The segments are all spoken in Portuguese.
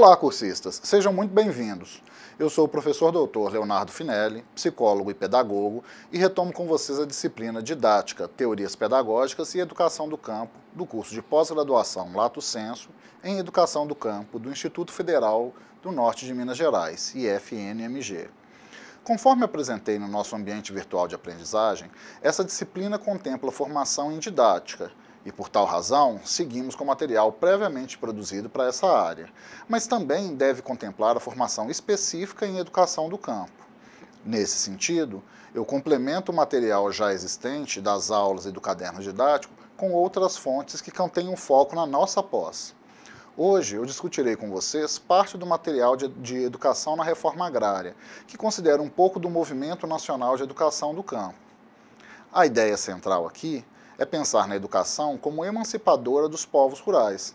Olá, cursistas! Sejam muito bem-vindos. Eu sou o professor doutor Leonardo Finelli, psicólogo e pedagogo, e retomo com vocês a disciplina Didática, Teorias Pedagógicas e Educação do Campo, do curso de pós-graduação Lato Sensu, em Educação do Campo, do Instituto Federal do Norte de Minas Gerais, IFNMG. Conforme apresentei no nosso ambiente virtual de aprendizagem, essa disciplina contempla formação em didática, e por tal razão, seguimos com material previamente produzido para essa área, mas também deve contemplar a formação específica em educação do campo. Nesse sentido, eu complemento o material já existente das aulas e do caderno didático com outras fontes que contêm um foco na nossa pós. Hoje eu discutirei com vocês parte do material de educação na reforma agrária, que considera um pouco do movimento nacional de educação do campo. A ideia central aqui é pensar na educação como emancipadora dos povos rurais,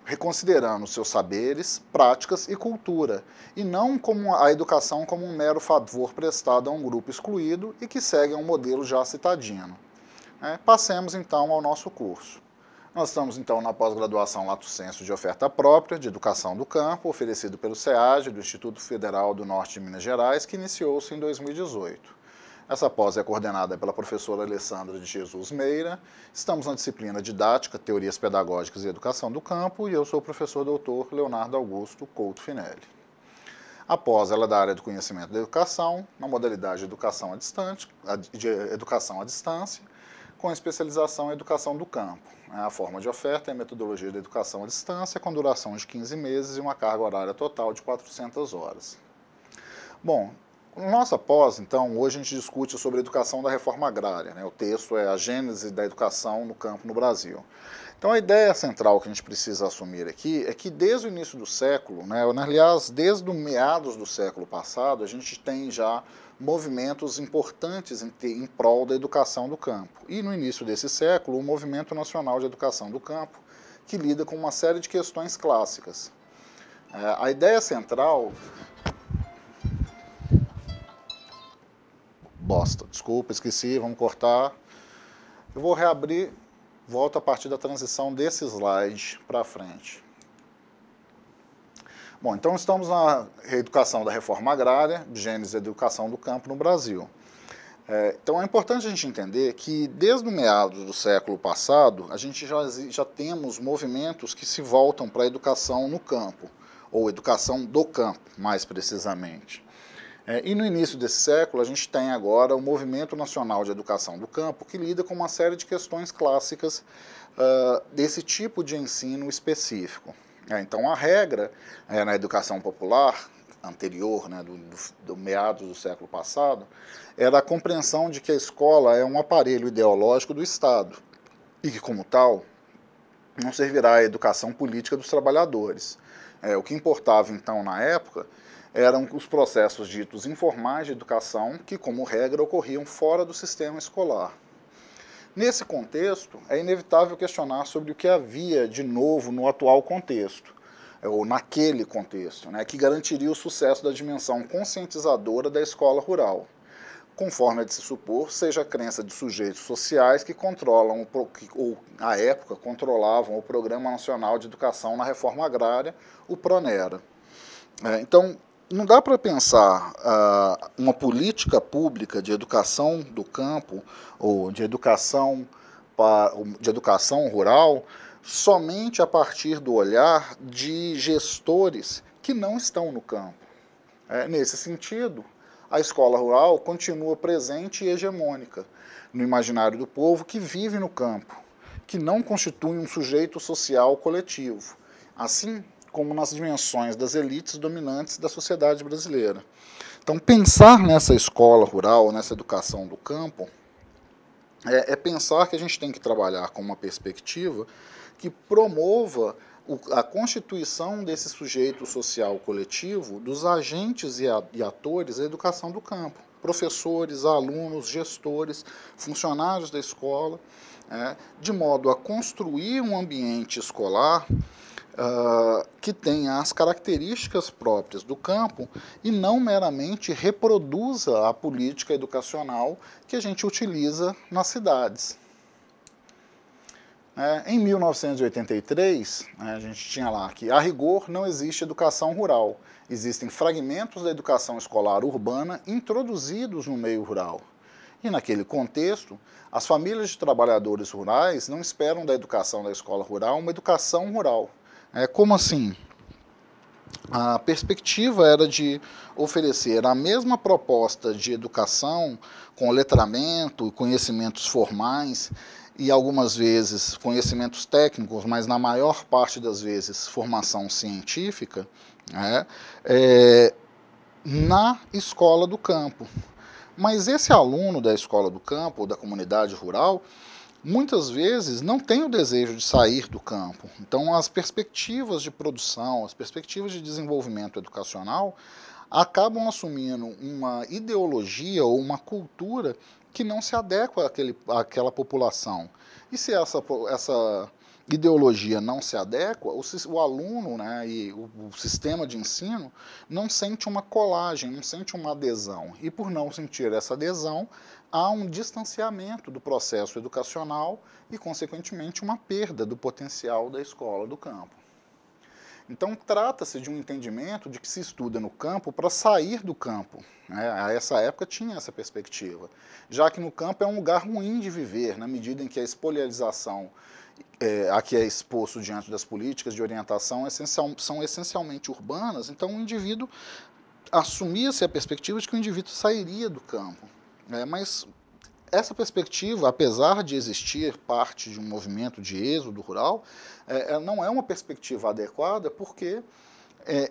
reconsiderando seus saberes, práticas e cultura, e não como a educação como um mero favor prestado a um grupo excluído e que segue um modelo já citadino. Passemos então ao nosso curso. Nós estamos então na pós-graduação Lato Sensu de oferta própria de educação do campo, oferecido pelo SEAD, do Instituto Federal do Norte de Minas Gerais, que iniciou-se em 2018. Essa pós é coordenada pela professora Alessandra de Jesus Meira. Estamos na disciplina Didática, Teorias Pedagógicas e Educação do Campo, e eu sou o professor doutor Leonardo Augusto Couto Finelli. A pós ela é da área do conhecimento da educação, na modalidade de educação à distância, com especialização em educação do campo. A forma de oferta é a metodologia de educação à distância, com duração de 15 meses e uma carga horária total de 400 horas. Bom, no nossa pós, então, hoje a gente discute sobre a educação da reforma agrária. O texto é a gênese da educação no campo no Brasil. Então, a ideia central que a gente precisa assumir aqui é que desde o início do século, aliás, desde o meados do século passado, a gente tem já movimentos importantes em prol da educação do campo. E no início desse século, o Movimento Nacional de Educação do Campo, que lida com uma série de questões clássicas. A ideia central... Desculpa, esqueci, vamos cortar. Eu vou reabrir, volto a partir da transição desse slide para frente. Bom, então estamos na reeducação da reforma agrária, gênese da educação do campo no Brasil. Então é importante a gente entender que desde o meados do século passado, a gente já temos movimentos que se voltam para a educação no campo, ou educação do campo, mais precisamente. E no início desse século, a gente tem agora o Movimento Nacional de Educação do Campo, que lida com uma série de questões clássicas desse tipo de ensino específico. Então, a regra na educação popular, anterior, do meados do século passado, era a compreensão de que a escola é um aparelho ideológico do Estado e que, como tal, não servirá à educação política dos trabalhadores. O que importava, então, na época, eram os processos ditos informais de educação que, como regra, ocorriam fora do sistema escolar. Nesse contexto, é inevitável questionar sobre o que havia de novo no atual contexto, ou naquele contexto, que garantiria o sucesso da dimensão conscientizadora da escola rural, conforme é de se supor, seja a crença de sujeitos sociais que controlam, ou à época controlavam o Programa Nacional de Educação na Reforma Agrária, o PRONERA. Então, não dá para pensar uma política pública de educação do campo ou de educação rural somente a partir do olhar de gestores que não estão no campo. Nesse sentido, a escola rural continua presente e hegemônica no imaginário do povo que vive no campo, que não constitui um sujeito social coletivo. Assim, como nas dimensões das elites dominantes da sociedade brasileira. Então, pensar nessa escola rural, nessa educação do campo, é pensar que a gente tem que trabalhar com uma perspectiva que promova a constituição desse sujeito social coletivo, dos agentes e atores da educação do campo, professores, alunos, gestores, funcionários da escola, de modo a construir um ambiente escolar que tenha as características próprias do campo e não meramente reproduza a política educacional que a gente utiliza nas cidades. Em 1983, a gente tinha lá que, a rigor, não existe educação rural. Existem fragmentos da educação escolar urbana introduzidos no meio rural. E, naquele contexto, as famílias de trabalhadores rurais não esperam da educação da escola rural uma educação rural. Como assim? A perspectiva era de oferecer a mesma proposta de educação com letramento e conhecimentos formais e algumas vezes conhecimentos técnicos, mas na maior parte das vezes formação científica, na escola do campo. Mas esse aluno da escola do campo ou da comunidade rural muitas vezes não tem o desejo de sair do campo. Então, as perspectivas de produção, as perspectivas de desenvolvimento educacional acabam assumindo uma ideologia ou uma cultura que não se adequa àquela população. E se essa ideologia não se adequa, o aluno, e o sistema de ensino não sente uma colagem, não sente uma adesão. E por não sentir essa adesão, há um distanciamento do processo educacional e, consequentemente, uma perda do potencial da escola do campo. Então, trata-se de um entendimento de que se estuda no campo para sair do campo. A essa época tinha essa perspectiva, já que no campo é um lugar ruim de viver, na medida em que a espolialização a que é exposto diante das políticas de orientação são essencialmente urbanas, então o indivíduo assumia-se a perspectiva de que o indivíduo sairia do campo. Mas essa perspectiva, apesar de existir parte de um movimento de êxodo rural, não é uma perspectiva adequada porque,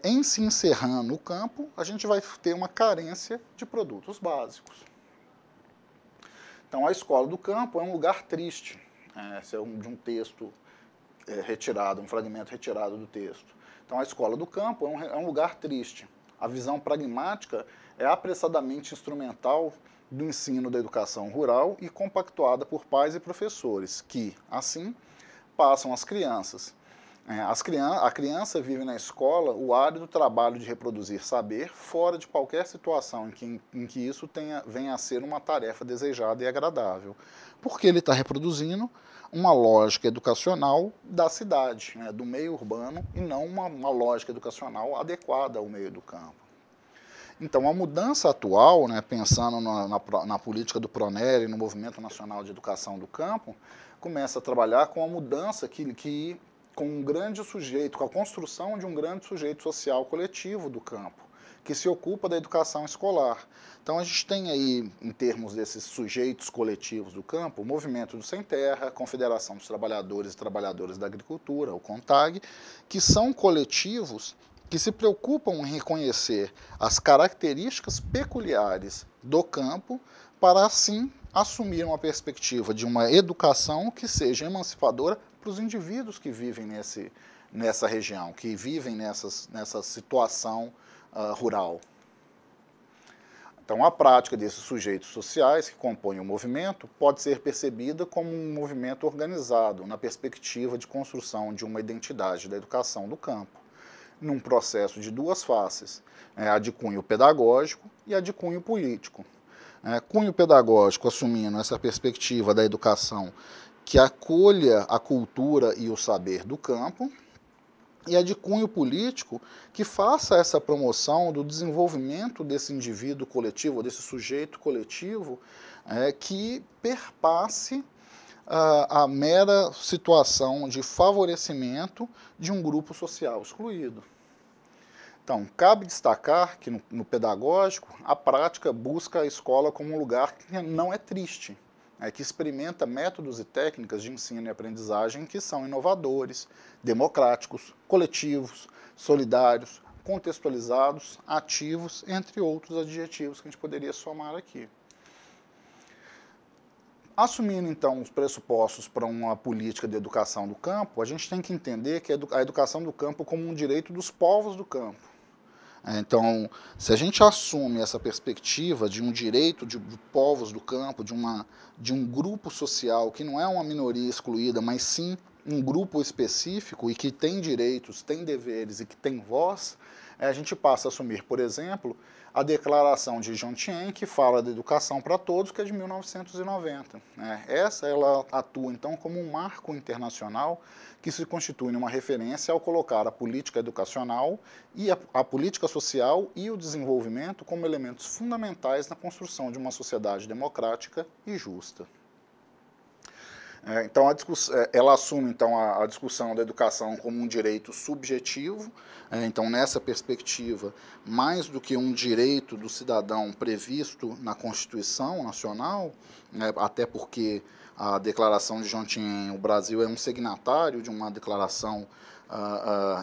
em se encerrando o campo, a gente vai ter uma carência de produtos básicos. Então, a escola do campo é um lugar triste. Esse é de um texto retirado, um fragmento retirado do texto. Então, a escola do campo é um lugar triste. A visão pragmática é apressadamente instrumental do ensino da educação rural e compactuada por pais e professores, que, assim, passam às crianças. A criança vive na escola o árido trabalho de reproduzir saber fora de qualquer situação em que isso venha a ser uma tarefa desejada e agradável, porque ele está reproduzindo uma lógica educacional da cidade, do meio urbano, e não uma lógica educacional adequada ao meio do campo. Então, a mudança atual, pensando na política do PRONER e no Movimento Nacional de Educação do Campo, começa a trabalhar com a mudança com um grande sujeito, com a construção de um grande sujeito social coletivo do campo, que se ocupa da educação escolar. Então, a gente tem aí, em termos desses sujeitos coletivos do campo, o Movimento do Sem Terra, a Confederação dos Trabalhadores e Trabalhadoras da Agricultura, o CONTAG, que são coletivos que se preocupam em reconhecer as características peculiares do campo para, assim, assumir uma perspectiva de uma educação que seja emancipadora para os indivíduos que vivem nessa região, que vivem nessa situação rural. Então, a prática desses sujeitos sociais que compõem o movimento pode ser percebida como um movimento organizado na perspectiva de construção de uma identidade da educação do campo, num processo de duas faces, a de cunho pedagógico e a de cunho político. Cunho pedagógico assumindo essa perspectiva da educação que acolha a cultura e o saber do campo, e a de cunho político que faça essa promoção do desenvolvimento desse indivíduo coletivo, desse sujeito coletivo, que perpasse a mera situação de favorecimento de um grupo social excluído. Então, cabe destacar que no pedagógico, a prática busca a escola como um lugar que não é triste, que experimenta métodos e técnicas de ensino e aprendizagem que são inovadores, democráticos, coletivos, solidários, contextualizados, ativos, entre outros adjetivos que a gente poderia somar aqui. Assumindo, então, os pressupostos para uma política de educação do campo, a gente tem que entender que a educação do campo como um direito dos povos do campo. Então, se a gente assume essa perspectiva de um direito de povos do campo, de um grupo social que não é uma minoria excluída, mas sim um grupo específico e que tem direitos, tem deveres e que tem voz, a gente passa a assumir, por exemplo, a Declaração de Jomtien, que fala da educação para todos, que é de 1990. Essa ela atua, então, como um marco internacional que se constitui numa referência ao colocar a política educacional e a política social e o desenvolvimento como elementos fundamentais na construção de uma sociedade democrática e justa. Então, ela assume então, a discussão da educação como um direito subjetivo. Então, nessa perspectiva, mais do que um direito do cidadão previsto na Constituição Nacional, até porque a Declaração de Jomtien, o Brasil é um signatário de uma declaração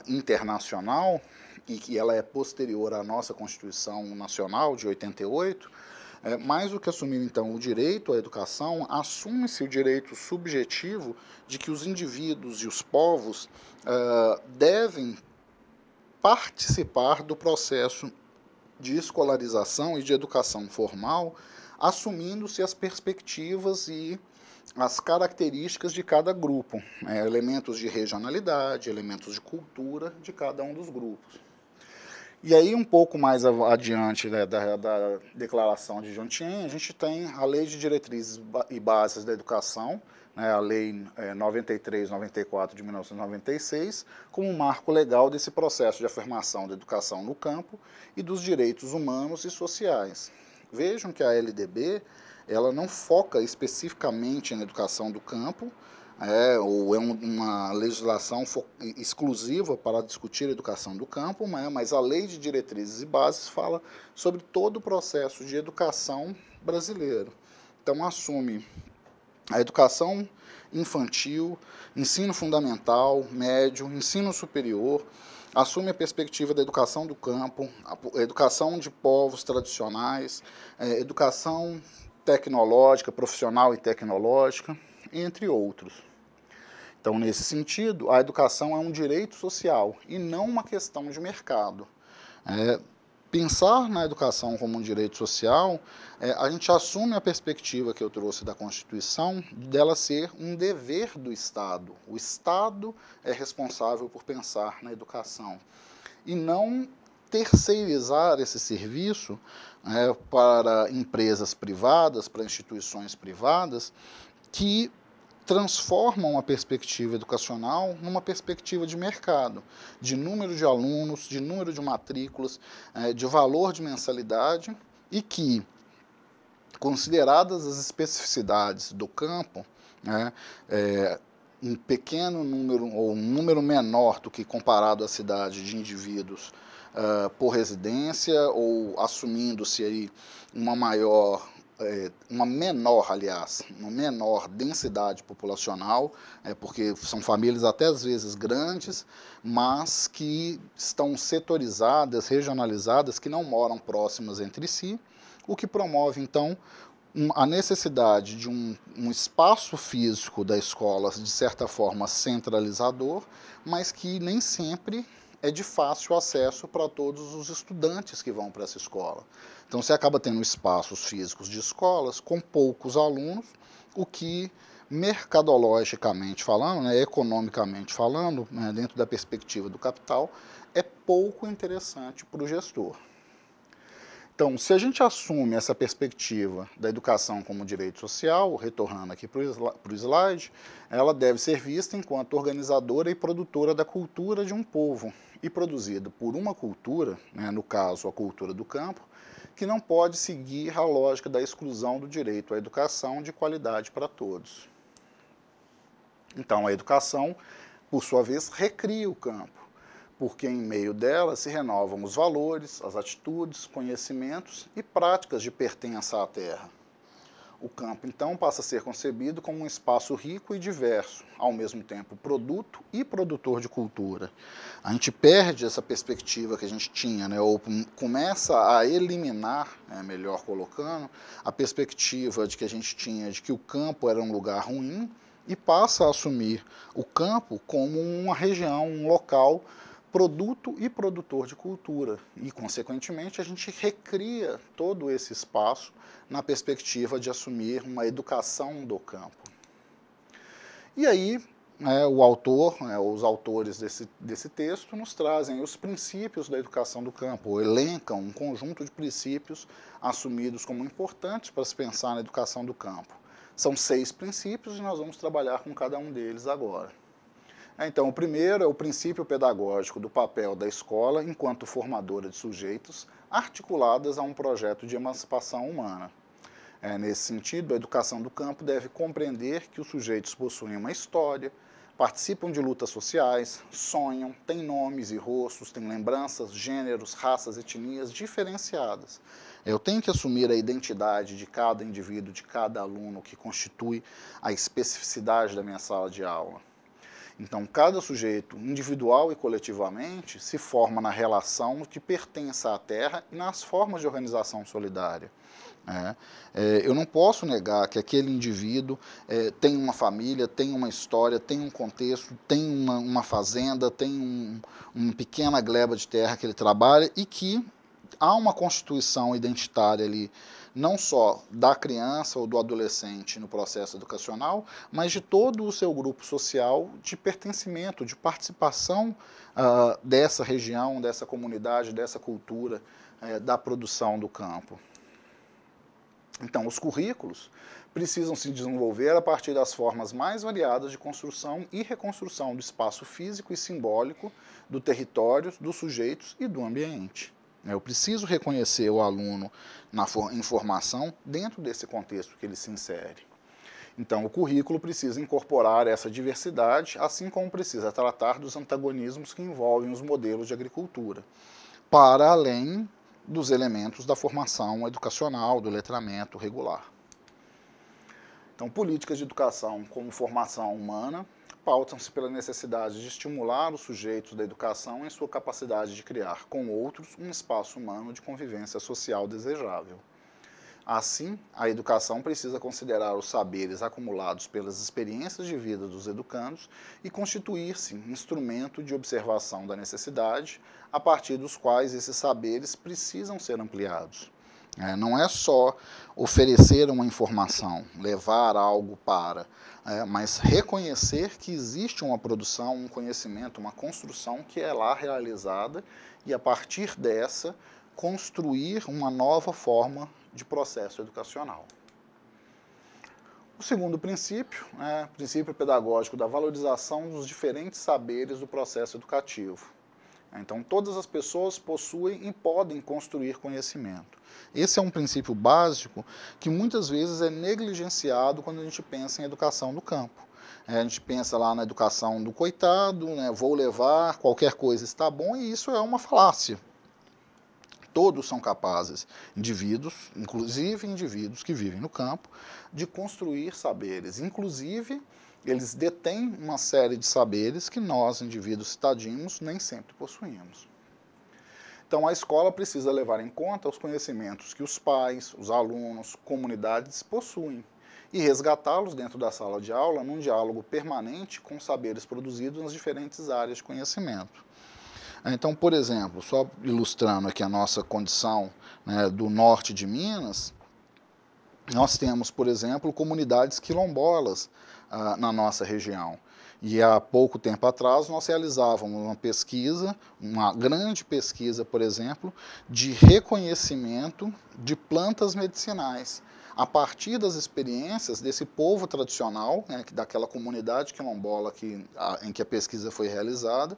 internacional, e que ela é posterior à nossa Constituição Nacional de 88, mais do que assumir, então, o direito à educação, assume-se o direito subjetivo de que os indivíduos e os povos devem participar do processo de escolarização e de educação formal, assumindo-se as perspectivas e as características de cada grupo, elementos de regionalidade, elementos de cultura de cada um dos grupos. E aí, um pouco mais adiante, né, da Declaração de Jomtien, a gente tem a Lei de Diretrizes e Bases da Educação, né, a Lei 93/94 de 1996, como um marco legal desse processo de afirmação da educação no campo e dos direitos humanos e sociais. Vejam que a LDB ela não foca especificamente na educação do campo, ou é uma legislação exclusiva para discutir a educação do campo, mas a Lei de Diretrizes e Bases fala sobre todo o processo de educação brasileiro. Então, assume a educação infantil, ensino fundamental, médio, ensino superior, assume a perspectiva da educação do campo, a educação de povos tradicionais, educação tecnológica, profissional e tecnológica, entre outros. Então, nesse sentido, a educação é um direito social e não uma questão de mercado. Pensar na educação como um direito social, a gente assume a perspectiva que eu trouxe da Constituição, dela ser um dever do Estado. O Estado é responsável por pensar na educação e não terceirizar esse serviço para empresas privadas, para instituições privadas, que transformam a perspectiva educacional numa perspectiva de mercado, de número de alunos, de número de matrículas, de valor de mensalidade, e que, consideradas as especificidades do campo, um pequeno número ou um número menor do que comparado à cidade de indivíduos por residência, ou assumindo-se aí uma menor densidade populacional, porque são famílias até às vezes grandes, mas que estão setorizadas, regionalizadas, que não moram próximas entre si, o que promove, então, a necessidade de um espaço físico da escola, de certa forma, centralizador, mas que nem sempre é de fácil acesso para todos os estudantes que vão para essa escola. Então, você acaba tendo espaços físicos de escolas com poucos alunos, o que, mercadologicamente falando, economicamente falando, dentro da perspectiva do capital, é pouco interessante para o gestor. Então, se a gente assume essa perspectiva da educação como direito social, retornando aqui para o slide, ela deve ser vista enquanto organizadora e produtora da cultura de um povo, e produzida por uma cultura, no caso a cultura do campo, que não pode seguir a lógica da exclusão do direito à educação de qualidade para todos. Então, a educação, por sua vez, recria o campo, porque em meio dela se renovam os valores, as atitudes, conhecimentos e práticas de pertença à terra. O campo, então, passa a ser concebido como um espaço rico e diverso, ao mesmo tempo produto e produtor de cultura. A gente perde essa perspectiva que a gente tinha, ou começa a eliminar, melhor colocando, a perspectiva de que a gente tinha de que o campo era um lugar ruim, e passa a assumir o campo como uma região, um local produto e produtor de cultura, e, consequentemente, a gente recria todo esse espaço na perspectiva de assumir uma educação do campo. E aí, o autor, os autores desse texto nos trazem os princípios da educação do campo, ou elencam um conjunto de princípios assumidos como importantes para se pensar na educação do campo. São 6 princípios e nós vamos trabalhar com cada um deles agora. Então, o primeiro é o princípio pedagógico do papel da escola enquanto formadora de sujeitos articuladas a um projeto de emancipação humana. Nesse sentido, a educação do campo deve compreender que os sujeitos possuem uma história, participam de lutas sociais, sonham, têm nomes e rostos, têm lembranças, gêneros, raças, etnias diferenciadas. Eu tenho que assumir a identidade de cada indivíduo, de cada aluno, que constitui a especificidade da minha sala de aula. Então, cada sujeito, individual e coletivamente, se forma na relação que pertence à Terra e nas formas de organização solidária. Eu não posso negar que aquele indivíduo tem uma família, tem uma história, tem um contexto, tem uma fazenda, tem uma pequena gleba de terra que ele trabalha e que há uma constituição identitária ali, não só da criança ou do adolescente no processo educacional, mas de todo o seu grupo social de pertencimento, de participação dessa região, dessa comunidade, dessa cultura, da produção do campo. Então, os currículos precisam se desenvolver a partir das formas mais variadas de construção e reconstrução do espaço físico e simbólico, do território, dos sujeitos e do ambiente. Eu preciso reconhecer o aluno em formação dentro desse contexto que ele se insere. Então, o currículo precisa incorporar essa diversidade, assim como precisa tratar dos antagonismos que envolvem os modelos de agricultura, para além dos elementos da formação educacional, do letramento regular. Então, políticas de educação como formação humana pautam-se pela necessidade de estimular os sujeitos da educação em sua capacidade de criar com outros um espaço humano de convivência social desejável. Assim, a educação precisa considerar os saberes acumulados pelas experiências de vida dos educandos e constituir-se instrumento de observação da necessidade, a partir dos quais esses saberes precisam ser ampliados. Não é só oferecer uma informação, levar algo para, mas reconhecer que existe uma produção, um conhecimento, uma construção que é lá realizada e, a partir dessa, construir uma nova forma de processo educacional. O segundo princípio é o princípio pedagógico da valorização dos diferentes saberes do processo educativo. Então, todas as pessoas possuem e podem construir conhecimento. Esse é um princípio básico que muitas vezes é negligenciado quando a gente pensa em educação do campo. A gente pensa lá na educação do coitado, vou levar, qualquer coisa está bom, e isso é uma falácia. Todos são capazes, indivíduos, inclusive indivíduos que vivem no campo, de construir saberes. Inclusive, eles detêm uma série de saberes que nós, indivíduos citadinos, nem sempre possuímos. Então, a escola precisa levar em conta os conhecimentos que os pais, os alunos, comunidades possuem e resgatá-los dentro da sala de aula num diálogo permanente com saberes produzidos nas diferentes áreas de conhecimento. Então, por exemplo, só ilustrando aqui a nossa condição do norte de Minas, nós temos, por exemplo, comunidades quilombolas na nossa região. E há pouco tempo atrás nós realizávamos uma pesquisa, uma grande pesquisa, por exemplo, de reconhecimento de plantas medicinais, a partir das experiências desse povo tradicional, daquela comunidade quilombola em que a pesquisa foi realizada,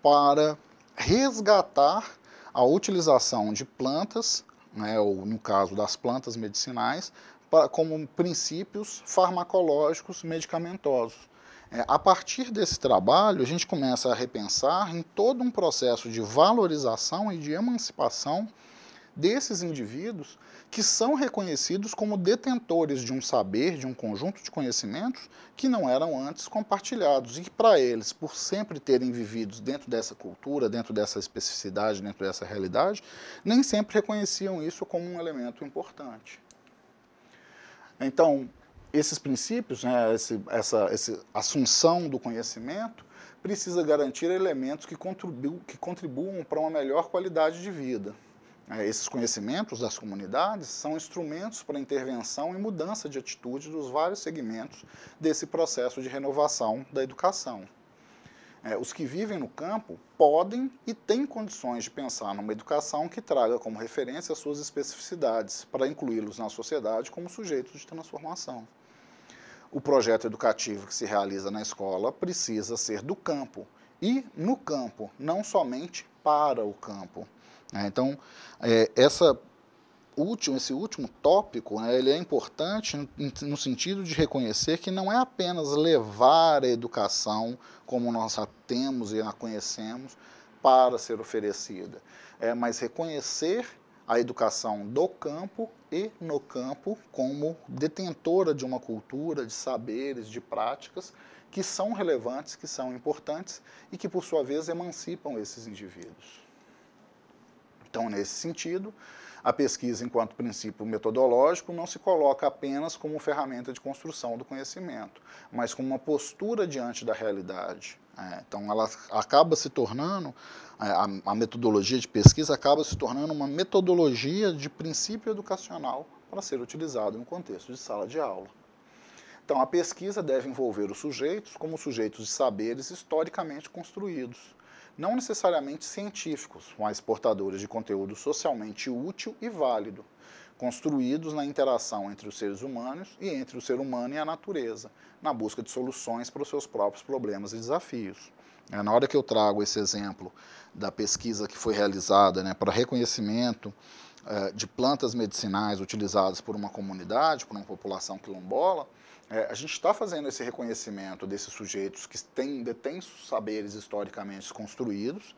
para resgatar a utilização de plantas, ou no caso das plantas medicinais, como princípios farmacológicos medicamentosos. A partir desse trabalho, a gente começa a repensar em todo um processo de valorização e de emancipação desses indivíduos que são reconhecidos como detentores de um saber, de um conjunto de conhecimentos que não eram antes compartilhados e que, para eles, por sempre terem vivido dentro dessa cultura, dentro dessa especificidade, dentro dessa realidade, nem sempre reconheciam isso como um elemento importante. Então, esses princípios, essa assunção do conhecimento, precisa garantir elementos que contribuam para uma melhor qualidade de vida. Esses conhecimentos das comunidades são instrumentos para intervenção e mudança de atitude dos vários segmentos desse processo de renovação da educação. Os que vivem no campo podem e têm condições de pensar numa educação que traga como referência as suas especificidades, para incluí-los na sociedade como sujeitos de transformação. O projeto educativo que se realiza na escola precisa ser do campo, e no campo, não somente para o campo. Então, esse último tópico, ele é importante no sentido de reconhecer que não é apenas levar a educação como nós a temos e a conhecemos para ser oferecida, mas reconhecer a educação do campo e no campo como detentora de uma cultura, de saberes, de práticas que são relevantes, que são importantes e que, por sua vez, emancipam esses indivíduos. Então, nesse sentido, a pesquisa, enquanto princípio metodológico, não se coloca apenas como ferramenta de construção do conhecimento, mas como uma postura diante da realidade. Então, ela acaba se tornando, a metodologia de pesquisa acaba se tornando uma metodologia de princípio educacional para ser utilizada no contexto de sala de aula. Então, a pesquisa deve envolver os sujeitos como sujeitos de saberes historicamente construídos, não necessariamente científicos, mas portadores de conteúdo socialmente útil e válido, construídos na interação entre os seres humanos e entre o ser humano e a natureza, na busca de soluções para os seus próprios problemas e desafios. Na hora que eu trago esse exemplo da pesquisa que foi realizada para reconhecimento de plantas medicinais utilizadas por uma comunidade, por uma população quilombola, a gente está fazendo esse reconhecimento desses sujeitos que detêm saberes historicamente construídos,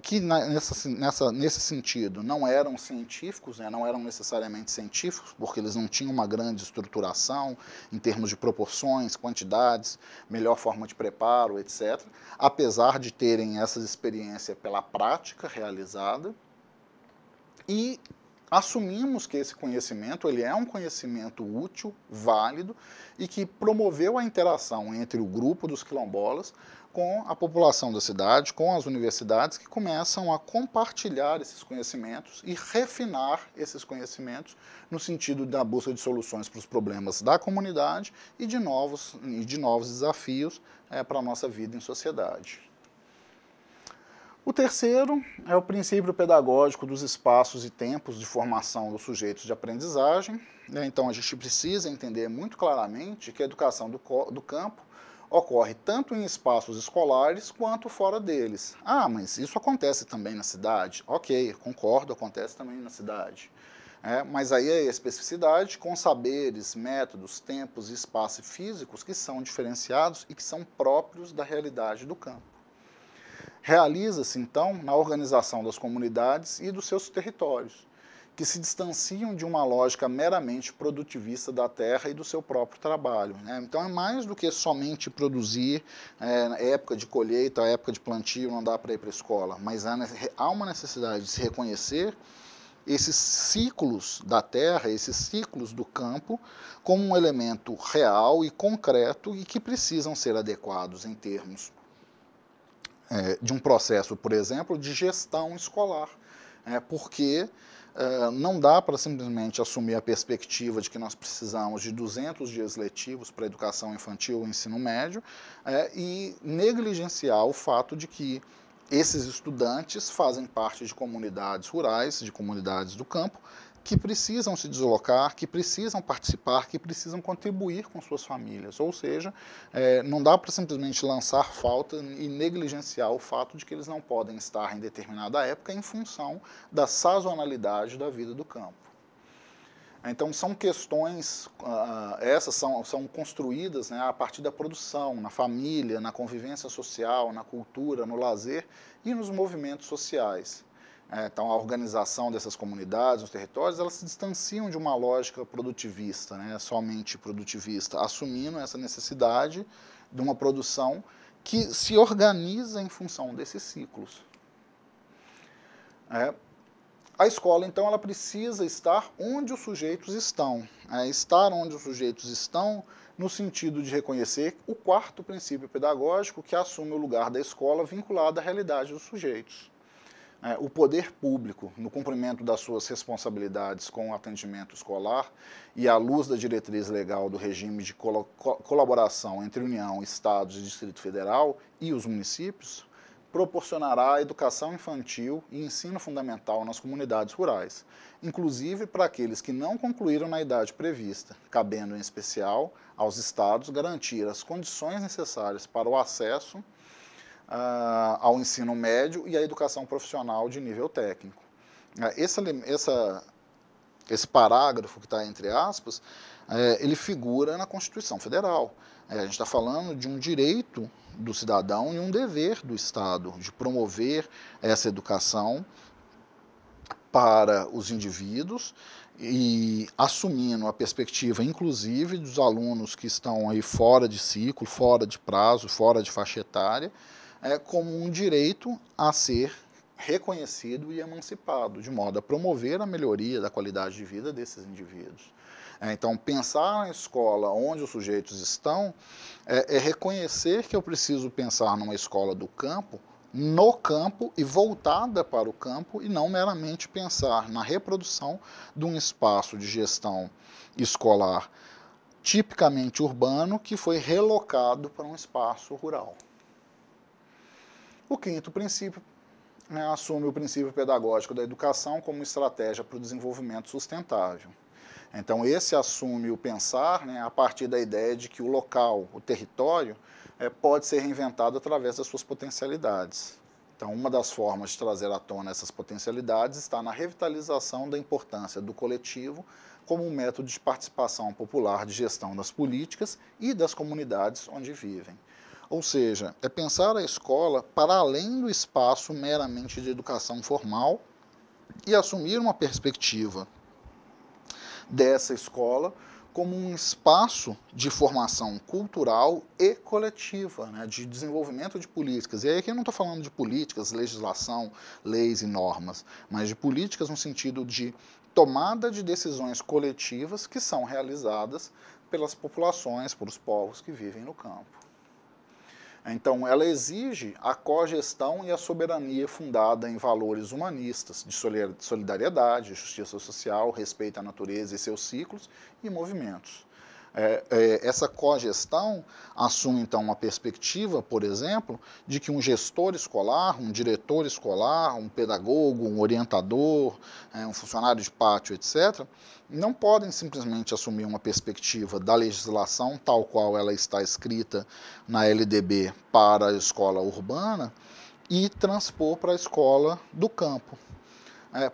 que nesse sentido não eram científicos, não eram necessariamente científicos, porque eles não tinham uma grande estruturação em termos de proporções, quantidades, melhor forma de preparo, etc., apesar de terem essa experiência pela prática realizada, e assumimos que esse conhecimento ele é um conhecimento útil, válido e que promoveu a interação entre o grupo dos quilombolas com a população da cidade, com as universidades que começam a compartilhar esses conhecimentos e refinar esses conhecimentos no sentido da busca de soluções para os problemas da comunidade e de novos desafios para a nossa vida em sociedade. O terceiro é o princípio pedagógico dos espaços e tempos de formação dos sujeitos de aprendizagem. Então, a gente precisa entender muito claramente que a educação do campo ocorre tanto em espaços escolares quanto fora deles. Ah, mas isso acontece também na cidade? Ok, concordo, acontece também na cidade. Mas aí é a especificidade com saberes, métodos, tempos, espaços físicos que são diferenciados e que são próprios da realidade do campo. Realiza-se, então, na organização das comunidades e dos seus territórios, que se distanciam de uma lógica meramente produtivista da terra e do seu próprio trabalho. Então, é mais do que somente produzir, época de colheita, época de plantio, não dá para ir para a escola, mas há uma necessidade de se reconhecer esses ciclos da terra, esses ciclos do campo, como um elemento real e concreto e que precisam ser adequados em termos de um processo, por exemplo, de gestão escolar, porque não dá para simplesmente assumir a perspectiva de que nós precisamos de 200 dias letivos para a educação infantil e ensino médio e negligenciar o fato de que esses estudantes fazem parte de comunidades rurais, de comunidades do campo, que precisam se deslocar, que precisam participar, que precisam contribuir com suas famílias. Ou seja, não dá para simplesmente lançar falta e negligenciar o fato de que eles não podem estar em determinada época em função da sazonalidade da vida do campo. Então, são questões, essas são construídas a partir da produção, na família, na convivência social, na cultura, no lazer e nos movimentos sociais. Então, a organização dessas comunidades, os territórios, elas se distanciam de uma lógica produtivista, somente produtivista, assumindo essa necessidade de uma produção que se organiza em função desses ciclos. A escola, então, ela precisa estar onde os sujeitos estão. Estar onde os sujeitos estão no sentido de reconhecer o quarto princípio pedagógico que assume o lugar da escola vinculado à realidade dos sujeitos. o poder público, no cumprimento das suas responsabilidades com o atendimento escolar e à luz da diretriz legal do regime de colaboração entre União, Estados e Distrito Federal e os municípios, proporcionará educação infantil e ensino fundamental nas comunidades rurais, inclusive para aqueles que não concluíram na idade prevista, cabendo em especial aos estados garantir as condições necessárias para o acesso ao ensino médio e à educação profissional de nível técnico. Esse parágrafo que está entre aspas, ele figura na Constituição Federal. A gente está falando de um direito do cidadão e um dever do Estado de promover essa educação para os indivíduos e assumindo a perspectiva, inclusive, dos alunos que estão aí fora de ciclo, fora de prazo, fora de faixa etária, como um direito a ser reconhecido e emancipado, de modo a promover a melhoria da qualidade de vida desses indivíduos. Então, pensar na escola onde os sujeitos estão é reconhecer que eu preciso pensar numa escola do campo, no campo e voltada para o campo, e não meramente pensar na reprodução de um espaço de gestão escolar tipicamente urbano que foi relocado para um espaço rural. O quinto princípio assume o princípio pedagógico da educação como estratégia para o desenvolvimento sustentável. Então, esse assume o pensar a partir da ideia de que o local, o território, pode ser reinventado através das suas potencialidades. Então, uma das formas de trazer à tona essas potencialidades está na revitalização da importância do coletivo como um método de participação popular de gestão das políticas e das comunidades onde vivem. Ou seja, é pensar a escola para além do espaço meramente de educação formal e assumir uma perspectiva dessa escola como um espaço de formação cultural e coletiva, de desenvolvimento de políticas. E aí aqui eu não estou falando de políticas, legislação, leis e normas, mas de políticas no sentido de tomada de decisões coletivas que são realizadas pelas populações, pelos povos que vivem no campo. Então, ela exige a cogestão e a soberania fundada em valores humanistas, de solidariedade, justiça social, respeito à natureza e seus ciclos e movimentos. Essa cogestão assume, então, uma perspectiva, por exemplo, de que um gestor escolar, um diretor escolar, um pedagogo, um orientador, um funcionário de pátio, etc., não podem simplesmente assumir uma perspectiva da legislação tal qual ela está escrita na LDB para a escola urbana e transpor para a escola do campo.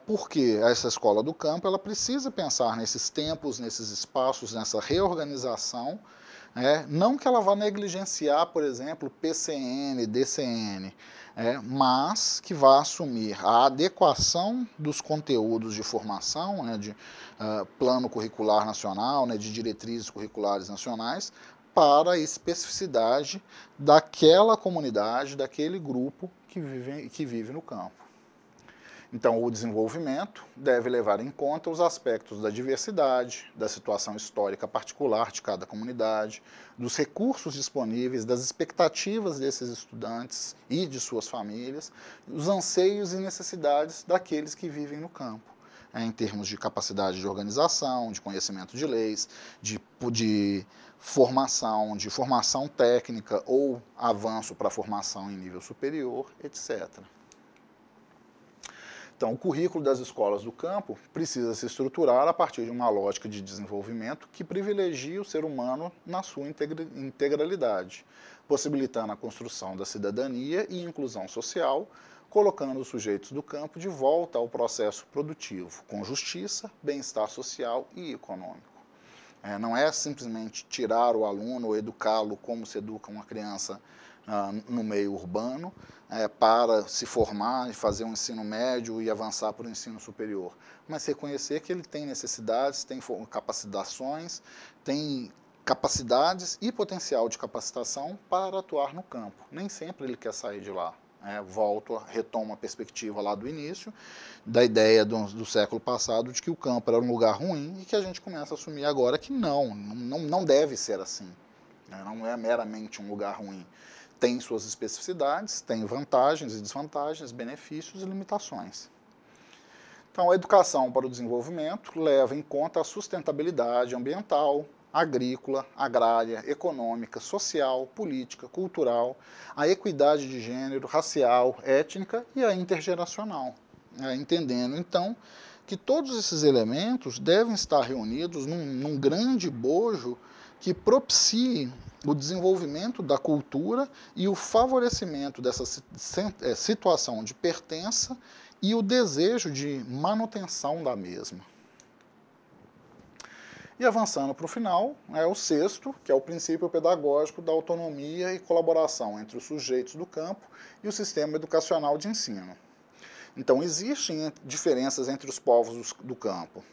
Porque essa escola do campo ela precisa pensar nesses tempos, nesses espaços, nessa reorganização, não que ela vá negligenciar, por exemplo, PCN, DCN, mas que vá assumir a adequação dos conteúdos de formação, de plano curricular nacional, de diretrizes curriculares nacionais, para a especificidade daquela comunidade, daquele grupo que vive no campo. Então, o desenvolvimento deve levar em conta os aspectos da diversidade, da situação histórica particular de cada comunidade, dos recursos disponíveis, das expectativas desses estudantes e de suas famílias, os anseios e necessidades daqueles que vivem no campo, em termos de capacidade de organização, de conhecimento de leis, de formação técnica ou avanço para a formação em nível superior, etc. Então, o currículo das escolas do campo precisa se estruturar a partir de uma lógica de desenvolvimento que privilegie o ser humano na sua integralidade, possibilitando a construção da cidadania e inclusão social, colocando os sujeitos do campo de volta ao processo produtivo, com justiça, bem-estar social e econômico. Não é simplesmente tirar o aluno ou educá-lo como se educa uma criança no meio urbano, para se formar e fazer um ensino médio e avançar para o ensino superior, mas reconhecer que ele tem necessidades, tem capacitações, tem capacidades e potencial de capacitação para atuar no campo. Nem sempre ele quer sair de lá. Retomo a perspectiva lá do início, da ideia do século passado de que o campo era um lugar ruim e que a gente começa a assumir agora que não deve ser assim. Não é meramente um lugar ruim. tem suas especificidades, tem vantagens e desvantagens, benefícios e limitações. Então, a educação para o desenvolvimento leva em conta a sustentabilidade ambiental, agrícola, agrária, econômica, social, política, cultural, a equidade de gênero, racial, étnica e a intergeracional. Entendendo, então, que todos esses elementos devem estar reunidos num grande bojo que propicie o desenvolvimento da cultura e o favorecimento dessa situação de pertença e o desejo de manutenção da mesma. E avançando para o final, o sexto, que é o princípio pedagógico da autonomia e colaboração entre os sujeitos do campo e o sistema educacional de ensino. Então, existem diferenças entre os povos do campo.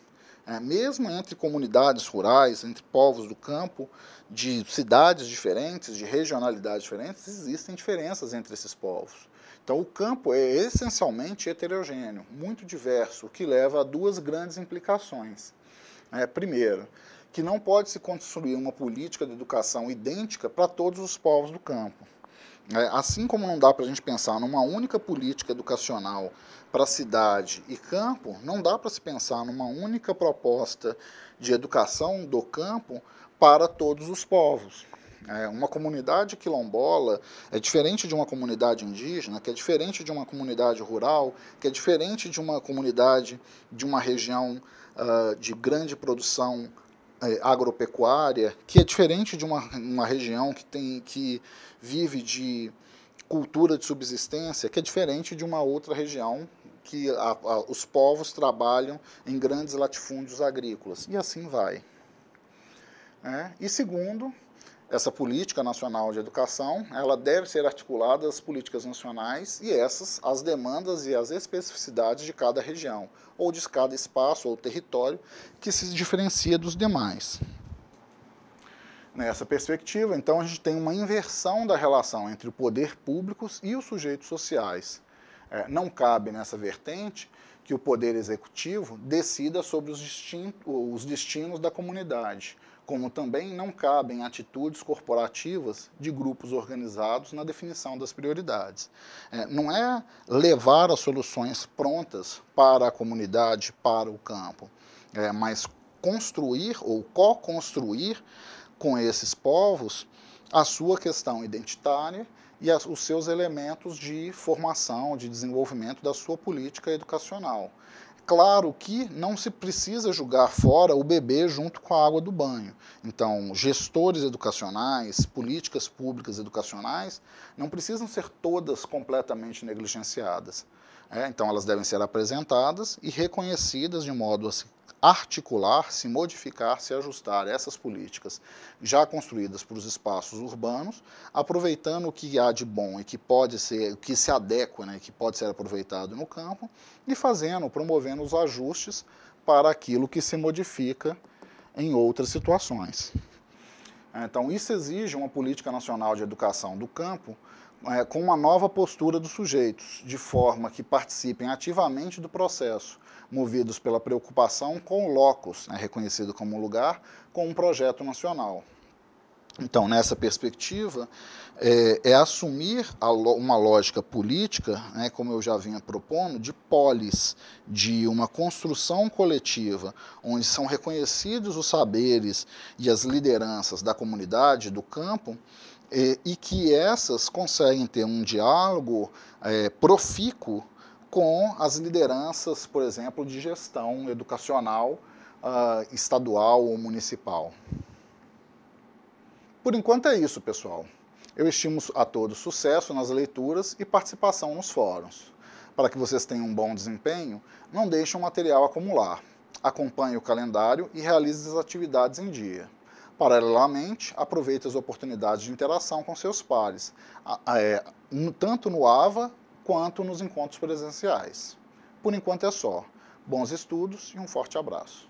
Mesmo entre comunidades rurais, entre povos do campo, de cidades diferentes, de regionalidades diferentes, existem diferenças entre esses povos. Então, o campo é essencialmente heterogêneo, muito diverso, o que leva a duas grandes implicações. Primeiro, que não pode se construir uma política de educação idêntica para todos os povos do campo. Assim como não dá para a gente pensar numa única política educacional para cidade e campo, não dá para se pensar numa única proposta de educação do campo para todos os povos. Uma comunidade quilombola é diferente de uma comunidade indígena, que é diferente de uma comunidade rural, que é diferente de uma comunidade de uma região de grande produção agropecuária, que é diferente de uma região que vive de cultura de subsistência, que é diferente de uma outra região que os povos trabalham em grandes latifúndios agrícolas, e assim vai. E segundo, essa política nacional de educação, ela deve ser articulada às políticas nacionais e as demandas e as especificidades de cada região, ou de cada espaço ou território que se diferencia dos demais. Nessa perspectiva, então, a gente tem uma inversão da relação entre o poder público e os sujeitos sociais. Não cabe nessa vertente que o poder executivo decida sobre os destinos da comunidade, como também não cabem atitudes corporativas de grupos organizados na definição das prioridades. Não é levar as soluções prontas para a comunidade, para o campo, mas construir ou co-construir com esses povos a sua questão identitária e os seus elementos de formação, de desenvolvimento da sua política educacional. Claro que não se precisa jogar fora o bebê junto com a água do banho. Então, gestores educacionais, políticas públicas educacionais, não precisam ser todas completamente negligenciadas. Então, elas devem ser apresentadas e reconhecidas de modo a se articular, se modificar, se ajustar a essas políticas já construídas para os espaços urbanos, aproveitando o que há de bom e que pode ser, o que se adequa, que pode ser aproveitado no campo, e promovendo os ajustes para aquilo que se modifica em outras situações. Então, isso exige uma política nacional de educação do campo com uma nova postura dos sujeitos, de forma que participem ativamente do processo, movidos pela preocupação com o locus, reconhecido como lugar, com um projeto nacional. Então, nessa perspectiva, assumir uma lógica política, como eu já vinha propondo, de polis, de uma construção coletiva, onde são reconhecidos os saberes e as lideranças da comunidade, do campo, e que essas conseguem ter um diálogo profícuo com as lideranças, por exemplo, de gestão educacional estadual ou municipal. Por enquanto é isso, pessoal. Eu estimo a todos sucesso nas leituras e participação nos fóruns. Para que vocês tenham um bom desempenho, não deixem o material acumular. Acompanhe o calendário e realize as atividades em dia. Paralelamente, aproveite as oportunidades de interação com seus pares, tanto no AVA quanto nos encontros presenciais. Por enquanto é só. Bons estudos e um forte abraço.